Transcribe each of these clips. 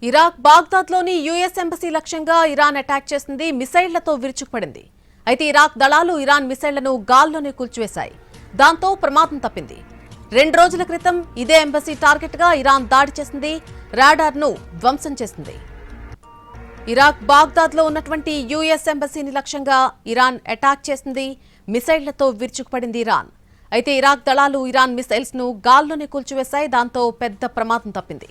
Iraq బాగ్దాద్లోని US embassy లక్ష్యంగా Iran attack చేసింది. మిసైళ్లతో విరుచుకుపడింది. అయితే ఇరాక్ దళాలు ఇరాన్ మిసైళ్లను గాల్లోనే కూల్చివేశాయి. దాంతో ప్రమాదం తప్పింది. 2 రోజుల క్రితం ఇదే ఎంబసీ టార్గెట్ గా ఇరాన్ దాడి చేసింది. రాడార్ను ధ్వంసం చేసింది. ఇరాక్ బాగ్దాద్లో ఉన్నటువంటి యుఎస్ ఎంబసీని లక్ష్యంగా ఇరాన్ అటాక్ చేసింది. మిసైళ్లతో విరుచుకుపడింది ఇరాన్. అయితే ఇరాక్ దళాలు ఇరాన్ మిసైల్స్ ను గాల్లోనే కూల్చివేశాయి. దాంతో పెద్ద ప్రమాదం తప్పింది.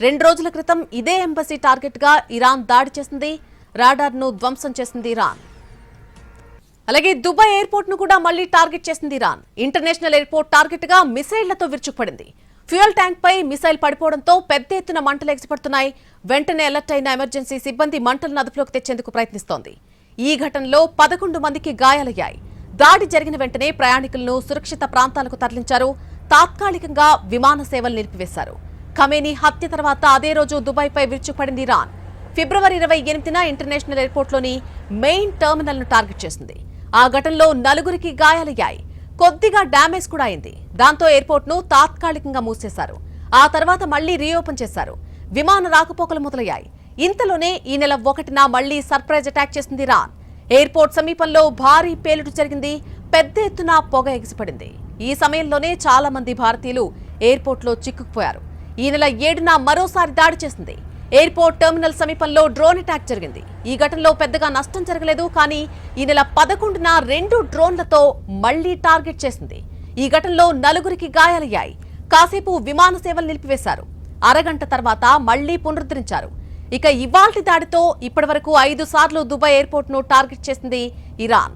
2 రోజుల క్రితం ఇదే ఎంబసీ టార్గెట్ గా ఇరాన్ దాడి చేసింది. రాడార్ ను ధ్వంసం చేసింది ఇరాన్. అలాగే దుబాయ్ ఎయిర్పోర్ట్ ను కూడా మళ్లీ టార్గెట్ చేసింది ఇరాన్. ఇంటర్నేషనల్ ఎయిర్పోర్ట్ టార్గెట్ గా మిసైళ్లతో విరుచుకుపడింది. ఫ్యూయల్ ట్యాంక్ పై మిసైల్ పడిపోవడంతో పెద్ద ఎత్తున మంటలు ఎగిసిపడుతున్నాయి. వెంటనే అలర్ట్ అయిన ఎమర్జెన్సీ సిబ్బంది మంటలను అదుపులోకి తెచ్చేందుకు ప్రయత్నిస్తోంది. ఈ ఘటనలో 11 మందికి గాయాలయ్యాయి. దాడి జరిగిన వెంటనే ప్రయాణికులను సురక్షిత ప్రాంతాలకు తరలించారు. తాత్కాలికంగా విమాన సేవలు నిలిపివేశారు. ఖమేనీ హత్య తర్వాత అదే రోజు దుబాయ్పై విరుచుకుపడింది ఇరాన్. ఫిబ్రవరి 28న ఇంటర్నేషనల్ ఎయిర్పోర్ట్లోని మెయిన్ టెర్మినల్ను టార్గెట్ చేసింది. ఆ ఘటనలో 4గురికి గాయాలయ్యాయి. కొద్దిగా డ్యామేజ్ కూడా అయింది. దాంతో ఎయిర్పోర్ట్ను తాత్కాలికంగా మూసేశారు. ఆ తర్వాత మళ్లీ రీఓపెన్ చేశారు. విమాన రాకపోకలు మొదలయ్యాయి. ఇంతలోనే ఈ నెల 1న మళ్లీ సర్ప్రైజ్ అటాక్ చేసింది ఇరాన్. ఎయిర్పోర్ట్ సమీపంలో భారీ పేలుడు జరిగింది. పెద్ద ఎత్తున పొగ ఎగిసిపడింది. ఈ సమయంలోనే చాలా మంది భారతీయులు ఎయిర్పోర్ట్లో చిక్కుకుపోయారు. ఈ నెల 7న మరోసారి దాడి చేసింది. ఎయిర్పోర్ట్ టెర్మినల్ సమీపంలో డ్రోన్ అటాక్ జరిగింది. ఈ ఘటనలో పెద్దగా నష్టం జరగలేదు. కానీ ఈ నెల 11న 2 డ్రోన్లతో మళ్లీ టార్గెట్ చేసింది. ఈ ఘటనలో 4గురికి గాయాలయ్యాయి. కాసేపు విమాన సేవలు నిలిపివేశారు. అరగంట తర్వాత మళ్లీ పునరుద్ధరించారు. ఇక ఇవాల్టి దాడితో ఇప్పటివరకు 5 సార్లు దుబాయ్ ఎయిర్పోర్ట్ ను టార్గెట్ చేసింది ఇరాన్.